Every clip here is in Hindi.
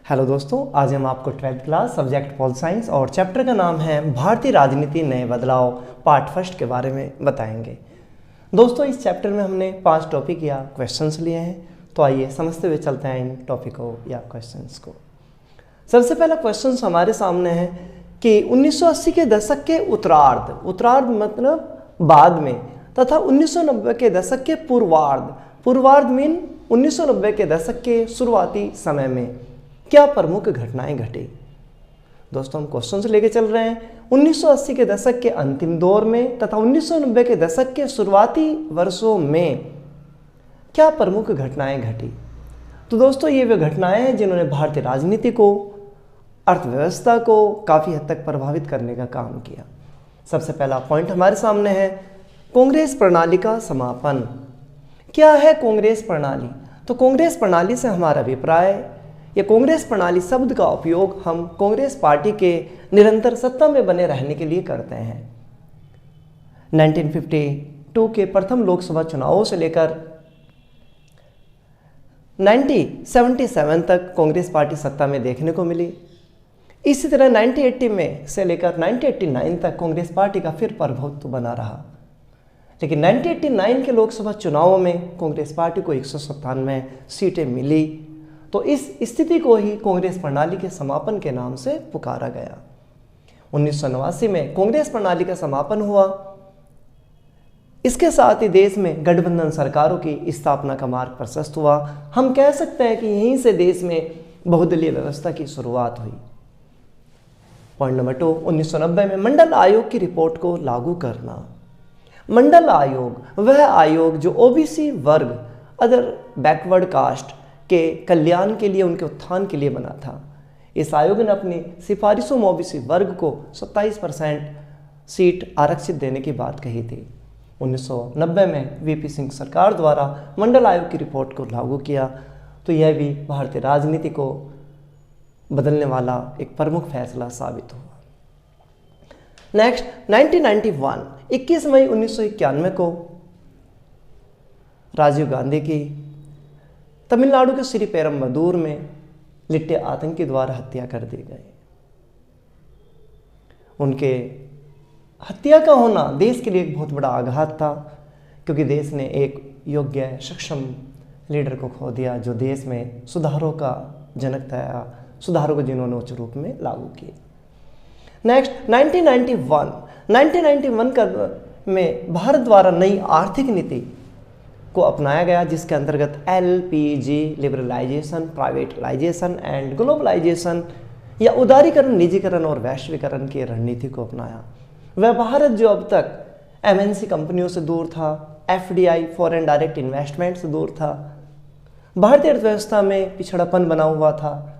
हेलो दोस्तों, आज हम आपको 12th class subject pol science और चैप्टर का नाम है भारतीय राजनीति नए बदलाव पार्ट फर्स्ट के बारे में बताएंगे। दोस्तों, इस चैप्टर में हमने 5 टॉपिक या क्वेश्चंस लिए हैं, तो आइए समझते हुए चलते हैं इन टॉपिकों या क्वेश्चंस को। सबसे पहला क्वेश्चन हमारे सामने है कि 1980 के दशक के उत्तरार्ध मतलब बाद में, तथा 1990 के दशक के पूर्वार्ध मीन 1990 के दशक के शुरुआती समय में क्या प्रमुख घटनाएं घटी। दोस्तों, हम क्वेश्चन से लेके चल रहे हैं 1980 के दशक के अंतिम दौर में तथा 1990 के दशक के शुरुआती वर्षों में क्या प्रमुख घटनाएं घटी। तो दोस्तों, ये वे घटनाएं हैं जिन्होंने भारतीय राजनीति को, अर्थव्यवस्था को काफ़ी हद तक प्रभावित करने का काम किया। सबसे पहला पॉइंट हमारे सामने है कांग्रेस प्रणाली का समापन। क्या है कांग्रेस प्रणाली? तो कांग्रेस प्रणाली से हमारा अभिप्राय या कांग्रेस प्रणाली शब्द का उपयोग हम कांग्रेस पार्टी के निरंतर सत्ता में बने रहने के लिए करते हैं। 1952 के प्रथम लोकसभा चुनावों से लेकर 1977 तक कांग्रेस पार्टी सत्ता में देखने को मिली। इसी तरह 1980 में से लेकर 1989 तक कांग्रेस पार्टी का फिर प्रभुत्व बना रहा। लेकिन 1989 के लोकसभा चुनावों में कांग्रेस पार्टी को 197 सीटें मिली, तो इस स्थिति को ही कांग्रेस प्रणाली के समापन के नाम से पुकारा गया। 1989 में कांग्रेस प्रणाली का समापन हुआ। इसके साथ ही देश में गठबंधन सरकारों की स्थापना का मार्ग प्रशस्त हुआ। हम कह सकते हैं कि यहीं से देश में बहुदलीय व्यवस्था की शुरुआत हुई। पॉइंट नंबर 2, 1990 में मंडल आयोग की रिपोर्ट को लागू करना। मंडल आयोग वह आयोग जो ओबीसी वर्ग, अदर बैकवर्ड कास्ट के कल्याण के लिए, उनके उत्थान के लिए बना था। इस आयोग ने अपनी सिफारिशों में ओबीसी वर्ग को 27% सीट आरक्षित देने की बात कही थी। 1990 में वीपी सिंह सरकार द्वारा मंडल आयोग की रिपोर्ट को लागू किया, तो यह भी भारतीय राजनीति को बदलने वाला एक प्रमुख फैसला साबित हुआ। नेक्स्ट 1991, 21 मई 1991 को राजीव गांधी की तमिलनाडु के श्री पेरम्बदूर में लिट्टे आतंकी द्वारा हत्या कर दी गई। उनके हत्या का होना देश के लिए एक बहुत बड़ा आघात था, क्योंकि देश ने एक योग्य, सक्षम लीडर को खो दिया जो देश में सुधारों का जनक था, सुधारों को जिन्होंने उच्च रूप में लागू किए। नेक्स्ट 1991 में भारत द्वारा नई आर्थिक नीति को अपनाया गया, जिसके अंतर्गत एलपीजी, लिबरलाइजेशन, प्राइवेटलाइजेशन एंड ग्लोबलाइजेशन या उदारीकरण, निजीकरण और वैश्वीकरण की रणनीति को अपनाया। वह भारत जो अब तक एमएनसी कंपनियों से दूर था, एफडीआई, फॉरेन डायरेक्ट इन्वेस्टमेंट से दूर था, भारतीय अर्थव्यवस्था में पिछड़ापन बना हुआ था,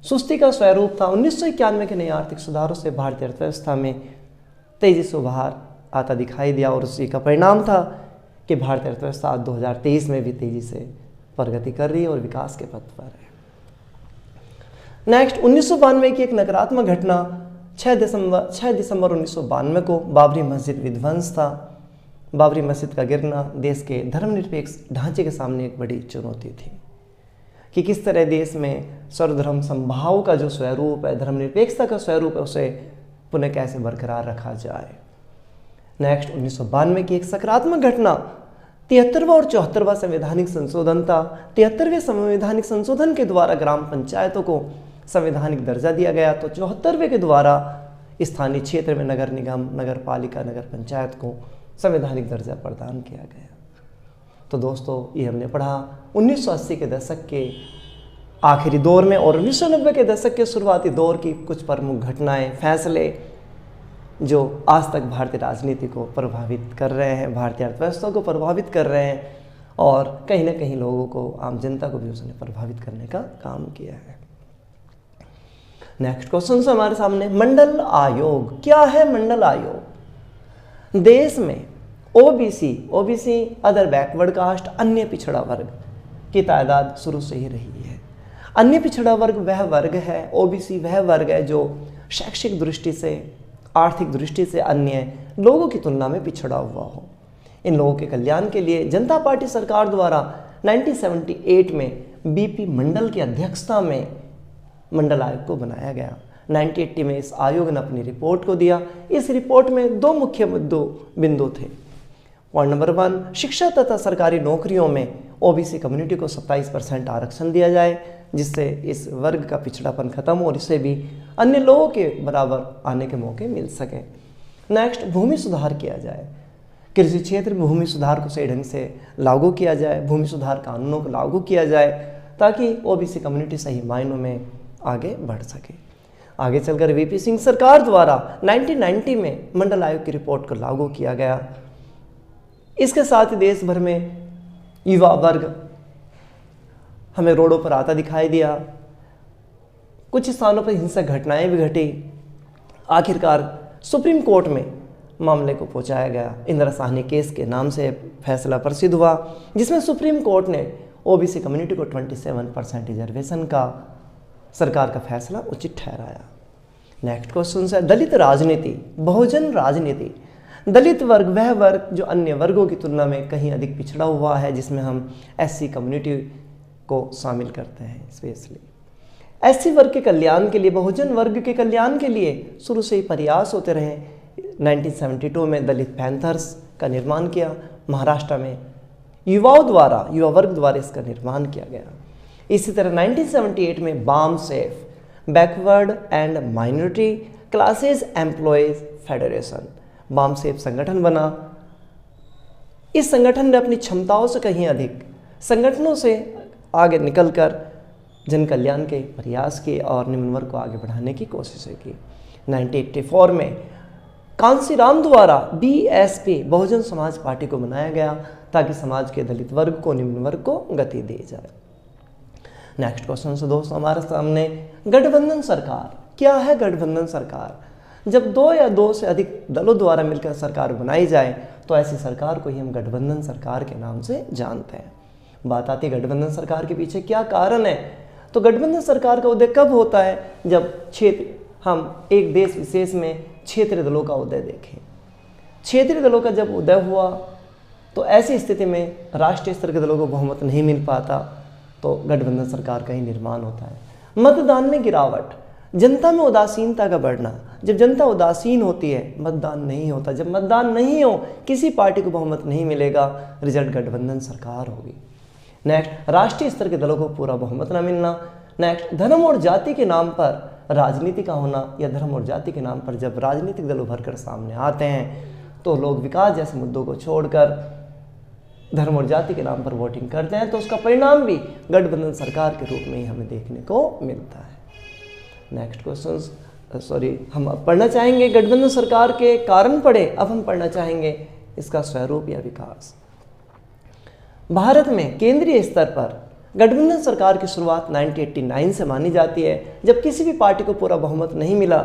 सुस्ती का स्वरूप था। 1991 के नए आर्थिक सुधारों से भारतीय अर्थव्यवस्था में तेजी से उभार आता दिखाई दिया, और उसी का परिणाम था कि भारतीय अर्थव्यवस्था 2023 में भी तेजी से प्रगति कर रही है और विकास के पथ पर है। नेक्स्ट 1992 की एक नकारात्मक घटना 6 दिसंबर 1992 को बाबरी मस्जिद विध्वंस था। बाबरी मस्जिद का गिरना देश के धर्मनिरपेक्ष ढांचे के सामने एक बड़ी चुनौती थी कि किस तरह देश में सर्वधर्म समभाव का जो स्वरूप है, धर्मनिरपेक्षता का स्वरूप है, उसे पुनः कैसे बरकरार रखा जाए। नेक्स्ट 1992 की एक सकारात्मक घटना 73वां और 74वां संवैधानिक संशोधन था। 73वें संवैधानिक संशोधन के द्वारा ग्राम पंचायतों को संवैधानिक दर्जा दिया गया, तो 74वें के द्वारा स्थानीय क्षेत्र में नगर निगम, नगर पालिका, नगर पंचायत को संवैधानिक दर्जा प्रदान किया गया। तो दोस्तों, ये हमने पढ़ा 1980 के दशक के आखिरी दौर में और 1990 के दशक के शुरुआती दौर की कुछ प्रमुख घटनाएं, फैसले जो आज तक भारतीय राजनीति को प्रभावित कर रहे हैं, भारतीय अर्थव्यवस्था को प्रभावित कर रहे हैं, और कहीं ना कहीं लोगों को, आम जनता को भी उसने प्रभावित करने का काम किया है। नेक्स्ट क्वेश्चन से हमारे सामने मंडल आयोग। क्या है मंडल आयोग? देश में ओबीसी, अदर बैकवर्ड कास्ट, अन्य पिछड़ा वर्ग की तादाद शुरू से ही रही है। अन्य पिछड़ा वर्ग वह वर्ग है, ओबीसी वह वर्ग है जो शैक्षिक दृष्टि से, आर्थिक दृष्टि से अन्य लोगों की तुलना में पिछड़ा हुआ हो। इन लोगों के कल्याण के लिए जनता पार्टी सरकार द्वारा 1978 में बीपी मंडल की अध्यक्षता में मंडल आयोग को बनाया गया। 1980 में इस आयोग ने अपनी रिपोर्ट को दिया। इस रिपोर्ट में 2 मुख्य बिंदु थे। पॉइंट नंबर 1, शिक्षा तथा सरकारी नौकरियों में ओबीसी कम्युनिटी को 27% आरक्षण दिया जाए, जिससे इस वर्ग का पिछड़ापन खत्म और इसे भी अन्य लोगों के बराबर आने के मौके मिल सके। नेक्स्ट, भूमि सुधार किया जाए। कृषि क्षेत्र में भूमि सुधार को सही ढंग से लागू किया जाए, भूमि सुधार कानूनों को लागू किया जाए ताकि ओबीसी कम्युनिटी सही मायनों में आगे बढ़ सके। आगे चलकर वीपी सिंह सरकार द्वारा 1990 में मंडल आयोग की रिपोर्ट को लागू किया गया। इसके साथ ही देश भर में युवा वर्ग हमें रोडों पर आता दिखाई दिया। कुछ स्थानों पर हिंसक घटनाएं भी घटी। आखिरकार सुप्रीम कोर्ट में मामले को पहुंचाया गया। इंदिरा साहनी केस के नाम से फैसला प्रसिद्ध हुआ, जिसमें सुप्रीम कोर्ट ने ओबीसी कम्युनिटी को 27% रिजर्वेशन का सरकार का फैसला उचित ठहराया। नेक्स्ट क्वेश्चन है दलित राजनीति, बहुजन राजनीति। दलित वर्ग वह वर्ग जो अन्य वर्गों की तुलना में कहीं अधिक पिछड़ा हुआ है, जिसमें हम एससी कम्युनिटी को शामिल करते हैं। स्पेशली एससी वर्ग के कल्याण के लिए, बहुजन वर्ग के कल्याण के लिए शुरू से ही प्रयास होते रहे। 1972 में दलित पैंथर्स का निर्माण किया। महाराष्ट्र में युवा वर्ग द्वारा इसका निर्माण किया गया। इसी तरह 1978 में BAMCEF, backward and minority classes employees federation, BAMCEF संगठन बना। इस संगठन ने अपनी क्षमताओं से कहीं अधिक संगठनों से आगे निकलकर जन कल्याण के प्रयास किए और निम्न वर्ग को आगे बढ़ाने की कोशिशें की। 1984 में कांसीराम द्वारा बीएसपी, बहुजन समाज पार्टी को बनाया गया ताकि समाज के दलित वर्ग को, निम्न वर्ग को गति दी जाए। नेक्स्ट क्वेश्चन से दोस्तों हमारे सामने गठबंधन सरकार। क्या है गठबंधन सरकार? जब 2 या 2 से अधिक दलों द्वारा मिलकर सरकार बनाई जाए तो ऐसी सरकार को ही हम गठबंधन सरकार के नाम से जानते हैं। बात आती है गठबंधन सरकार के पीछे क्या कारण है। तो गठबंधन सरकार का उदय कब होता है? जब हम एक देश विशेष में क्षेत्रीय दलों का उदय देखें। क्षेत्रीय दलों का जब उदय हुआ तो ऐसी स्थिति में राष्ट्रीय स्तर के दलों को बहुमत नहीं मिल पाता, तो गठबंधन सरकार का ही निर्माण होता है। मतदान में गिरावट, जनता में उदासीनता का बढ़ना। जब जनता उदासीन होती है, मतदान नहीं होता। जब मतदान नहीं हो, किसी पार्टी को बहुमत नहीं मिलेगा, रिजल्ट गठबंधन सरकार होगी। नेक्स्ट, राष्ट्रीय स्तर के दलों को पूरा बहुमत न मिलना। नेक्स्ट, धर्म और जाति के नाम पर राजनीति का होना, या धर्म और जाति के नाम पर जब राजनीतिक दल उभर कर सामने आते हैं तो लोग विकास जैसे मुद्दों को छोड़कर धर्म और जाति के नाम पर वोटिंग करते हैं, तो उसका परिणाम भी गठबंधन सरकार के रूप में ही हमें देखने को मिलता है। नेक्स्ट क्वेश्चन हम अब पढ़ना चाहेंगे गठबंधन सरकार के कारण पढ़े। अब हम पढ़ना चाहेंगे इसका स्वरूप या विकास। भारत में केंद्रीय स्तर पर गठबंधन सरकार की शुरुआत 1989 से मानी जाती है। जब किसी भी पार्टी को पूरा बहुमत नहीं मिला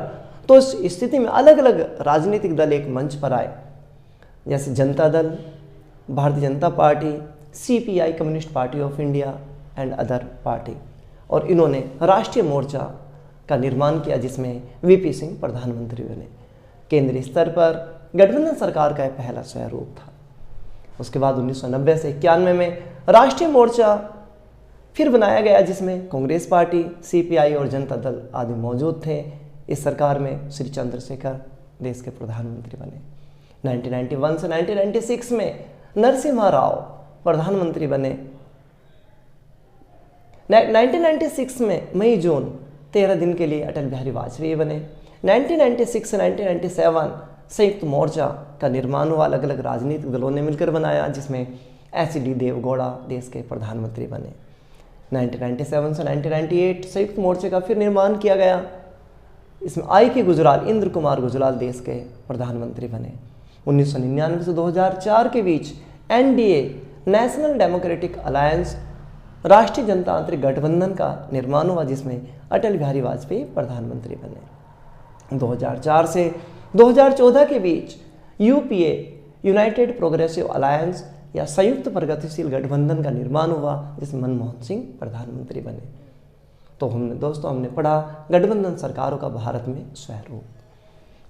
तो इस स्थिति में अलग अलग राजनीतिक दल एक मंच पर आए, जैसे Janata Dal, Bharatiya Janata party, CPI communist party of India and other party, और इन्होंने राष्ट्रीय मोर्चा का निर्माण किया जिसमें वीपी सिंह प्रधानमंत्री बने। केंद्रीय स्तर पर गठबंधन सरकार का यह पहला स्वरूप था। उसके बाद 1990 से 91 में राष्ट्रीय मोर्चा फिर बनाया गया जिसमें कांग्रेस पार्टी, सीपीआई और जनता दल आदि मौजूद थे। इस सरकार में श्री चंद्रशेखर देश के प्रधानमंत्री बने। 1991 से 1996 में नरसिम्हा राव प्रधानमंत्री बने। 1996 में मई जून 13 दिन के लिए अटल बिहारी वाजपेयी बने। 1996 से 1997 संयुक्त मोर्चा का निर्माण हुआ, अलग अलग राजनीतिक दलों ने मिलकर बनाया, जिसमें एचडी देवगौड़ा देश के प्रधानमंत्री बने। 1997 से 1998 संयुक्त मोर्चे का फिर निर्माण किया गया। इसमें आई के गुजराल, इंद्र कुमार गुजराल देश के प्रधानमंत्री बने। 1999 से 2004 के बीच एनडीए, नेशनल डेमोक्रेटिक अलायंस, राष्ट्रीय जनतांत्रिक गठबंधन का निर्माण हुआ, जिसमें अटल बिहारी वाजपेयी प्रधानमंत्री बने। 2004 से 2014 के बीच यूपीए, यूनाइटेड प्रोग्रेसिव अलायंस या संयुक्त प्रगतिशील गठबंधन का निर्माण हुआ, जिसमें मनमोहन सिंह प्रधानमंत्री बने। तो हमने पढ़ा गठबंधन सरकारों का भारत में स्वरूप।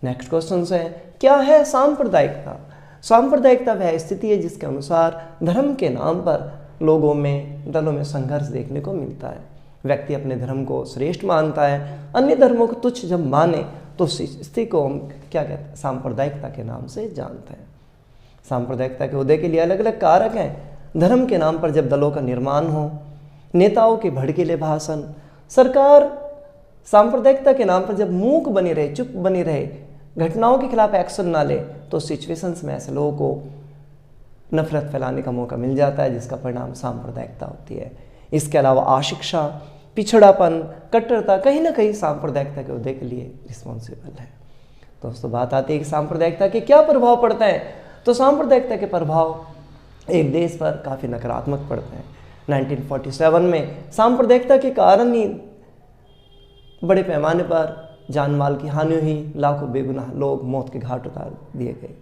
नेक्स्ट क्वेश्चन है क्या है सांप्रदायिकता? सांप्रदायिकता वह स्थिति है जिसके अनुसार धर्म के नाम पर लोगों में, दलों में संघर्ष देखने को मिलता है। व्यक्ति अपने धर्म को श्रेष्ठ मानता है, अन्य धर्मों को तुच्छ जब माने तो उस स्थिति को हम क्या कहते हैं, सांप्रदायिकता के नाम से जानते हैं। सांप्रदायिकता के उदय के लिए अलग अलग कारक हैं। धर्म के नाम पर जब दलों का निर्माण हो, नेताओं के भड़कीले भाषण, सरकार सांप्रदायिकता के नाम पर जब मूक बनी रहे, चुप बनी रहे, घटनाओं के खिलाफ एक्शन ना ले, तो सिचुएशंस में ऐसे लोगों को नफरत फैलाने का मौका मिल जाता है, जिसका परिणाम सांप्रदायिकता होती है। इसके अलावा अशिक्षा, पिछड़ापन, कट्टरता कहीं ना कहीं सांप्रदायिकता के उदय के लिए रिस्पॉन्सिबल है। दोस्तों बात आती है कि सांप्रदायिकता के क्या प्रभाव पड़ते हैं, तो सांप्रदायिकता के प्रभाव एक देश पर काफ़ी नकारात्मक पड़ते हैं। 1947 में सांप्रदायिकता के कारण ही बड़े पैमाने पर जान माल की हानि हुई, लाखों बेगुनाह लोग मौत के घाट उतार दिए गए।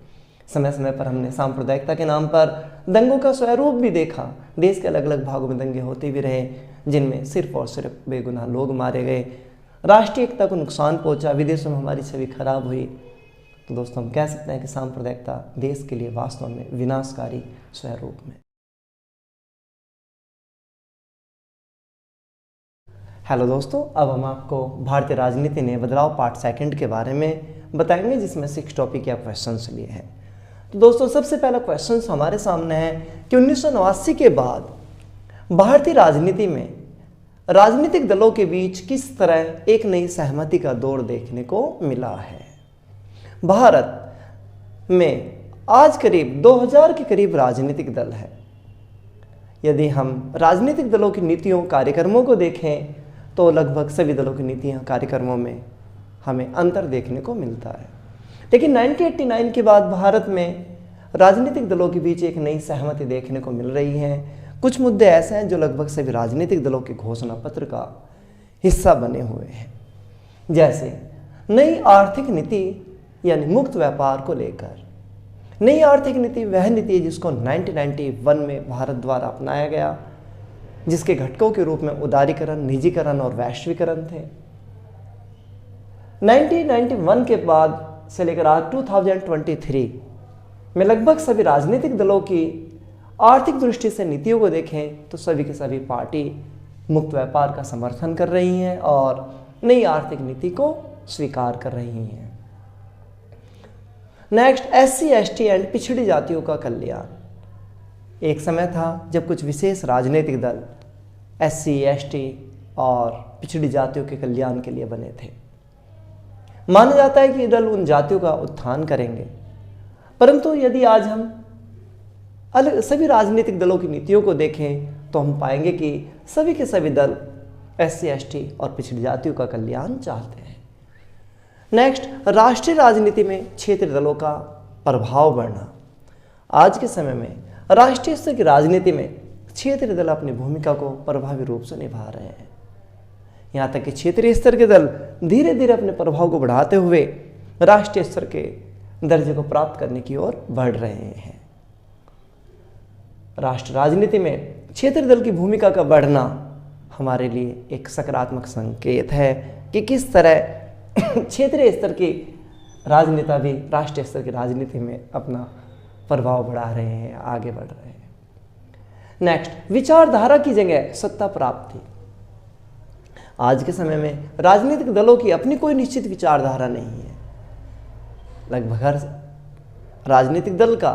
समय समय पर हमने सांप्रदायिकता के नाम पर दंगों का स्वरूप भी देखा। देश के अलग अलग भागों में दंगे होते भी रहे, जिनमें सिर्फ और सिर्फ बेगुनाह लोग मारे गए, राष्ट्रीय एकता को नुकसान पहुंचा, विदेशों में हमारी छवि खराब हुई। तो दोस्तों हम कह सकते हैं कि सांप्रदायिकता देश के लिए वास्तव में विनाशकारी स्वरूप में। हेलो दोस्तों, अब हम आपको भारतीय राजनीति ने बदलाव पार्ट सेकंड के बारे में बताएंगे, जिसमें 6 टॉपिक या क्वेश्चंस लिए हैं। तो दोस्तों सबसे पहला क्वेश्चन हमारे सामने है कि 1989 के बाद भारतीय राजनीति में राजनीतिक दलों के बीच किस तरह एक नई सहमति का दौर देखने को मिला है। भारत में आज करीब 2000 के करीब राजनीतिक दल है। यदि हम राजनीतिक दलों की नीतियों कार्यक्रमों को देखें तो लगभग सभी दलों की नीतियां कार्यक्रमों में हमें अंतर देखने को मिलता है। लेकिन 1989 के बाद भारत में राजनीतिक दलों के बीच एक नई सहमति देखने को मिल रही है। कुछ मुद्दे ऐसे हैं जो लगभग सभी राजनीतिक दलों के घोषणा पत्र का हिस्सा बने हुए हैं, जैसे नई आर्थिक नीति यानी मुक्त व्यापार को लेकर। नई आर्थिक नीति वह नीति है जिसको 1991 में भारत द्वारा अपनाया गया, जिसके घटकों के रूप में उदारीकरण, निजीकरण और वैश्वीकरण थे। 1991 के बाद से लेकर आज 2023 में लगभग सभी राजनीतिक दलों की आर्थिक दृष्टि से नीतियों को देखें तो सभी की सभी पार्टी मुक्त व्यापार का समर्थन कर रही हैं और नई आर्थिक नीति को स्वीकार कर रही हैं। नेक्स्ट, SC, ST एंड पिछड़ी जातियों का कल्याण। एक समय था जब कुछ विशेष राजनीतिक दल SC, ST और पिछड़ी जातियों के कल्याण के लिए बने थे। माना जाता है कि दल उन जातियों का उत्थान करेंगे, परंतु यदि आज हम सभी राजनीतिक दलों की नीतियों को देखें तो हम पाएंगे कि सभी के सभी दल SC, ST और पिछड़ी जातियों का कल्याण चाहते हैं। नेक्स्ट, राष्ट्रीय राजनीति में क्षेत्रीय दलों का प्रभाव बढ़ना। आज के समय में राष्ट्रीय स्तर की राजनीति में क्षेत्रीय दल अपनी भूमिका को प्रभावी रूप से निभा रहे हैं। यहाँ तक कि क्षेत्रीय स्तर के दल धीरे धीरे अपने प्रभाव को बढ़ाते हुए राष्ट्रीय स्तर के दर्जे को प्राप्त करने की ओर बढ़ रहे हैं। राष्ट्र राजनीति में क्षेत्रीय दल की भूमिका का बढ़ना हमारे लिए एक सकारात्मक संकेत है कि किस तरह क्षेत्रीय स्तर के राजनेता भी राष्ट्रीय स्तर की राजनीति में अपना प्रभाव बढ़ा रहे हैं, आगे बढ़ रहे हैं। नेक्स्ट, विचारधारा की जगह सत्ता प्राप्ति। आज के समय में राजनीतिक दलों की अपनी कोई निश्चित विचारधारा नहीं है। लगभग हर राजनीतिक दल का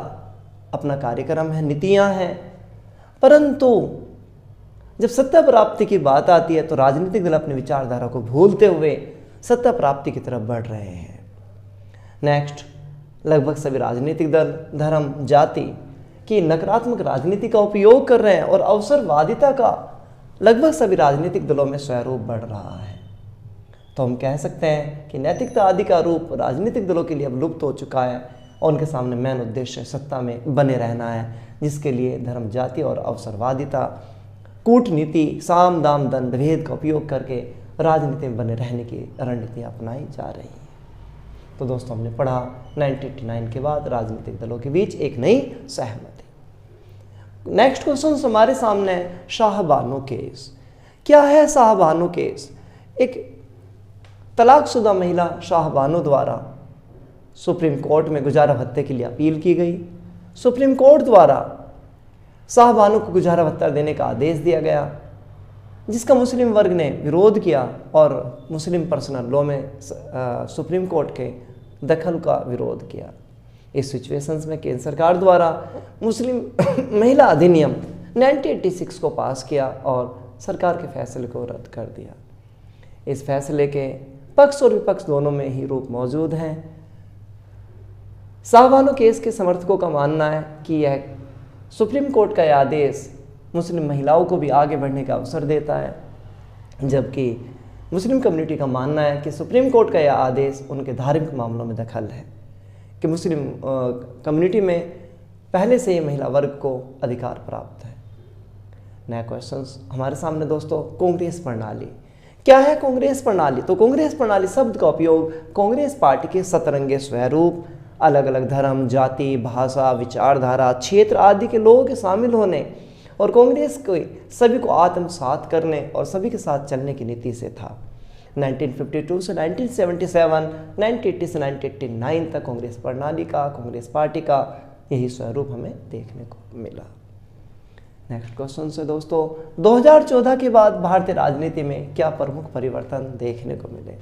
अपना कार्यक्रम है, नीतियां हैं, परंतु जब सत्ता प्राप्ति की बात आती है तो राजनीतिक दल अपनी विचारधारा को भूलते हुए सत्ता प्राप्ति की तरफ बढ़ रहे हैं। नेक्स्ट, लगभग सभी राजनीतिक दल धर्म, जाति की नकारात्मक राजनीति का उपयोग कर रहे हैं और अवसरवादिता का लगभग सभी राजनीतिक दलों में स्वरूप बढ़ रहा है। तो हम कह सकते हैं कि नैतिकता आदि का रूप राजनीतिक दलों के लिए अब लुप्त हो चुका है और उनके सामने मेन उद्देश्य सत्ता में बने रहना है, जिसके लिए धर्म, जाति और अवसरवादिता, कूटनीति, साम दाम दंड भेद का उपयोग करके राजनीति में बने रहने की रणनीतियाँ अपनाई जा रही हैं। तो दोस्तों हमने पढ़ा 1989 के बाद राजनीतिक दलों के बीच एक नई सहमति। नेक्स्ट क्वेश्चन हमारे सामने है शाहबानो केस। क्या है शाहबानो केस? एक तलाकशुदा महिला शाहबानो द्वारा सुप्रीम कोर्ट में गुजारा भत्ते के लिए अपील की गई। सुप्रीम कोर्ट द्वारा शाहबानो को गुजारा भत्ता देने का आदेश दिया गया। जिसका मुस्लिम वर्ग ने विरोध किया और मुस्लिम पर्सनल लॉ में सुप्रीम कोर्ट के दखल का विरोध किया। इस सिचुएशंस में केंद्र सरकार द्वारा मुस्लिम महिला अधिनियम 1986 को पास किया और सरकार के फैसले को रद्द कर दिया। इस फैसले के पक्ष और विपक्ष दोनों में ही रूप मौजूद हैं। शाहबानो केस के समर्थकों का मानना है कि यह सुप्रीम कोर्ट का यह आदेश मुस्लिम महिलाओं को भी आगे बढ़ने का अवसर देता है, जबकि मुस्लिम कम्युनिटी का मानना है कि सुप्रीम कोर्ट का यह आदेश उनके धार्मिक मामलों में दखल है कि मुस्लिम कम्युनिटी में पहले से ही महिला वर्ग को अधिकार प्राप्त है। नया क्वेश्चंस हमारे सामने दोस्तों, कांग्रेस प्रणाली क्या है? कांग्रेस प्रणाली, तो कांग्रेस प्रणाली शब्द का उपयोग कांग्रेस पार्टी के सतरंगे स्वरूप, अलग अलग धर्म, जाति, भाषा, विचारधारा, क्षेत्र आदि के लोगों के शामिल होने और कांग्रेस को सभी को आत्मसात करने और सभी के साथ चलने की नीति से था। 1952 से 1977, 1980 से 1989 तक कांग्रेस प्रणाली का, कांग्रेस पार्टी का यही स्वरूप हमें देखने को मिला। नेक्स्ट क्वेश्चन से दोस्तों, 2014 के बाद भारतीय राजनीति में क्या प्रमुख परिवर्तन देखने को मिले?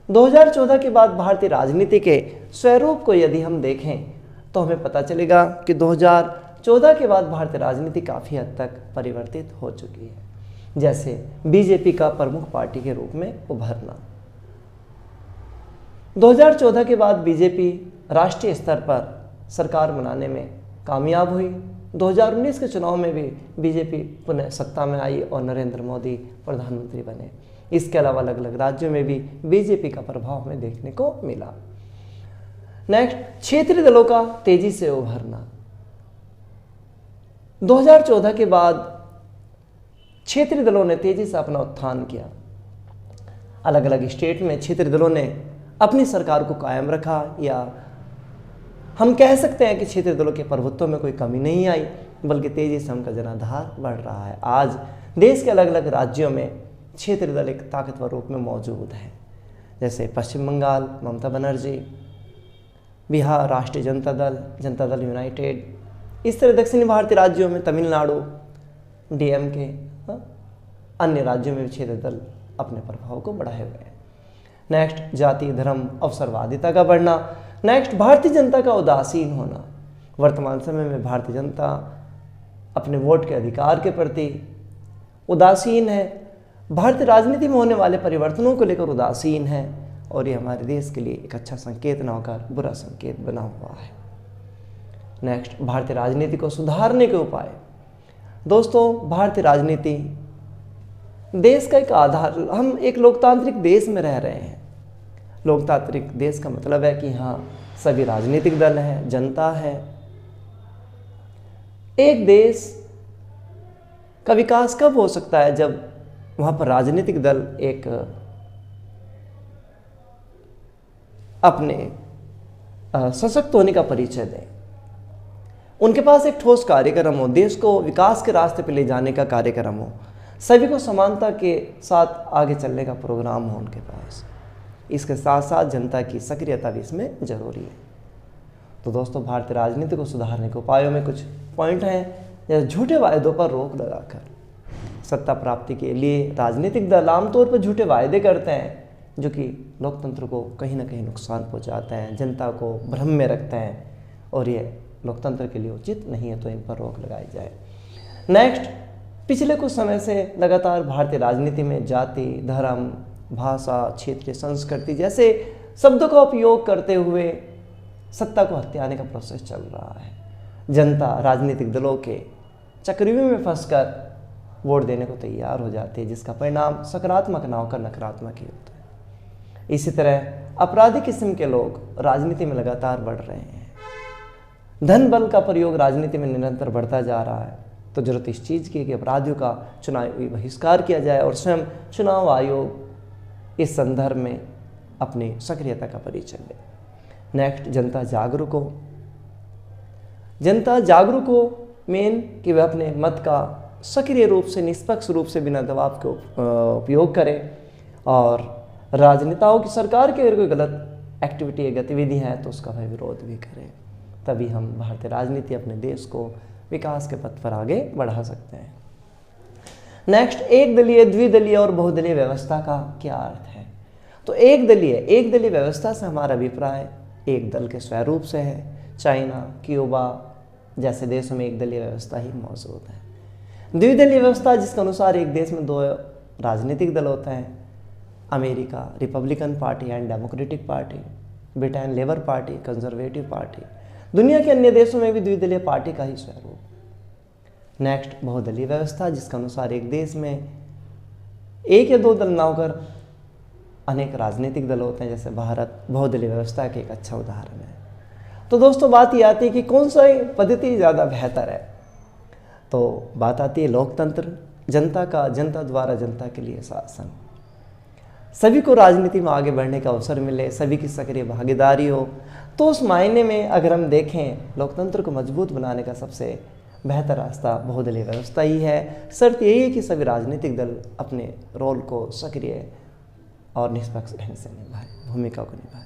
2014 के बाद भारतीय राजनीति के स्वरूप को यदि हम देखें तो हमें पता चलेगा कि 2014 के बाद भारतीय राजनीति काफ़ी हद तक परिवर्तित हो चुकी है। जैसे बीजेपी का प्रमुख पार्टी के रूप में उभरना। 2014 के बाद बीजेपी राष्ट्रीय स्तर पर सरकार बनाने में कामयाब हुई। 2019 के चुनाव में भी बीजेपी पुनः सत्ता में आई और नरेंद्र मोदी प्रधानमंत्री बने। इसके अलावा अलग अलग राज्यों में भी बीजेपी का प्रभाव हमें देखने को मिला। नेक्स्ट, क्षेत्रीय दलों का तेजी से उभरना। 2014 के बाद क्षेत्रीय दलों ने तेजी से अपना उत्थान किया। अलग अलग स्टेट में क्षेत्रीय दलों ने अपनी सरकार को कायम रखा, या हम कह सकते हैं कि क्षेत्रीय दलों के प्रभुत्व में कोई कमी नहीं आई, बल्कि तेजी से उनका जनाधार बढ़ रहा है। आज देश के अलग अलग राज्यों में क्षेत्रीय दल एक ताकतवर रूप में मौजूद है। जैसे पश्चिम बंगाल ममता बनर्जी, बिहार राष्ट्रीय जनता दल यूनाइटेड, इस तरह दक्षिणी भारतीय राज्यों में तमिलनाडु डीएमके, अन्य राज्यों में भी क्षेत्रीय दल अपने प्रभाव को बढ़ाए हुए हैं। नेक्स्ट, जाति धर्म अवसरवादिता का बढ़ना। नेक्स्ट, भारतीय जनता का उदासीन होना। वर्तमान समय में भारतीय जनता अपने वोट के अधिकार के प्रति उदासीन है, भारतीय राजनीति में होने वाले परिवर्तनों को लेकर उदासीन है, और ये हमारे देश के लिए एक अच्छा संकेत न होकर बुरा संकेत बना हुआ है। नेक्स्ट, भारतीय राजनीति को सुधारने के उपाय। दोस्तों, भारतीय राजनीति देश का एक आधार, हम एक लोकतांत्रिक देश में रह रहे हैं। लोकतांत्रिक देश का मतलब है कि हाँ, सभी राजनीतिक दल हैं, जनता है। एक देश का विकास कब हो सकता है? जब वहाँ पर राजनीतिक दल एक अपने सशक्त होने का परिचय दें, उनके पास एक ठोस कार्यक्रम हो, देश को विकास के रास्ते पर ले जाने का कार्यक्रम हो, सभी को समानता के साथ आगे चलने का प्रोग्राम हो उनके पास। इसके साथ साथ जनता की सक्रियता भी इसमें जरूरी है। तो दोस्तों, भारतीय राजनीति को सुधारने के उपायों में कुछ पॉइंट हैं, जैसे झूठे वायदों पर रोक लगाकर। सत्ता प्राप्ति के लिए राजनीतिक दल आमतौर पर झूठे वायदे करते हैं, जो कि लोकतंत्र को कहीं ना कहीं नुकसान पहुंचाते हैं, जनता को भ्रम में रखते हैं, और ये लोकतंत्र के लिए उचित नहीं है, तो इन पर रोक लगाई जाए। नेक्स्ट, पिछले कुछ समय से लगातार भारतीय राजनीति में जाति धर्म भाषा क्षेत्रीय संस्कृति जैसे शब्दों का उपयोग करते हुए सत्ता को हथियाने का प्रोसेस चल रहा है। जनता राजनीतिक दलों के चक्रव्यूह में फंसकर वोट देने को तैयार हो जाती है, जिसका परिणाम सकारात्मक ना होकर नकारात्मक ही होता है। इसी तरह अपराधी किस्म के लोग राजनीति में लगातार बढ़ रहे हैं। धन बल का प्रयोग राजनीति में निरंतर बढ़ता जा रहा है। तो जरूरत इस चीज़ की कि अपराधियों का चुनावी बहिष्कार किया जाए और स्वयं चुनाव आयोग इस संदर्भ में अपनी सक्रियता का परिचय दे। नेक्स्ट, जनता जागरूक हो मेन कि वह अपने मत का सक्रिय रूप से निष्पक्ष रूप से बिना दबाव के उपयोग करें, और राजनेताओं की सरकार की अगर कोई गलत एक्टिविटी या गतिविधि है तो उसका वह विरोध भी करें। तभी हम भारतीय राजनीति अपने देश को विकास के पथ पर आगे बढ़ा सकते हैं। नेक्स्ट, एक दलीय, द्विदलीय और बहुदलीय व्यवस्था का क्या अर्थ है? तो एक दलीय व्यवस्था से हमारा अभिप्राय एक दल के स्वरूप से है। चाइना, क्यूबा जैसे देशों में एक दलीय व्यवस्था ही मौजूद है। द्विदलीय व्यवस्था जिसके अनुसार एक देश में 2 राजनीतिक दल होते हैं, America Republican party and democratic party, Britain labour party, conservative party. दुनिया के अन्य देशों में भी द्विदलीय पार्टी का ही स्वरूप। नेक्स्ट, बहुदलीय व्यवस्था जिसके अनुसार एक देश में 1 या 2 दल ना होकर अनेक राजनीतिक दल होते हैं, जैसे भारत बहुदलीय व्यवस्था के एक अच्छा उदाहरण है। तो दोस्तों बात ये आती है कि कौन सा पद्धति ज़्यादा बेहतर है? तो बात आती है लोकतंत्र, जनता का, जनता द्वारा जनता के लिए शासन, सभी को राजनीति में आगे बढ़ने का अवसर मिले, सभी की सक्रिय भागीदारी हो। तो उस मायने में अगर हम देखें, लोकतंत्र को मजबूत बनाने का सबसे बेहतर रास्ता बहुदलीय व्यवस्था ही है। शर्त यही है कि सभी राजनीतिक दल अपने रोल को सक्रिय और निष्पक्ष ढंग से निभाए, भूमिका को निभाए।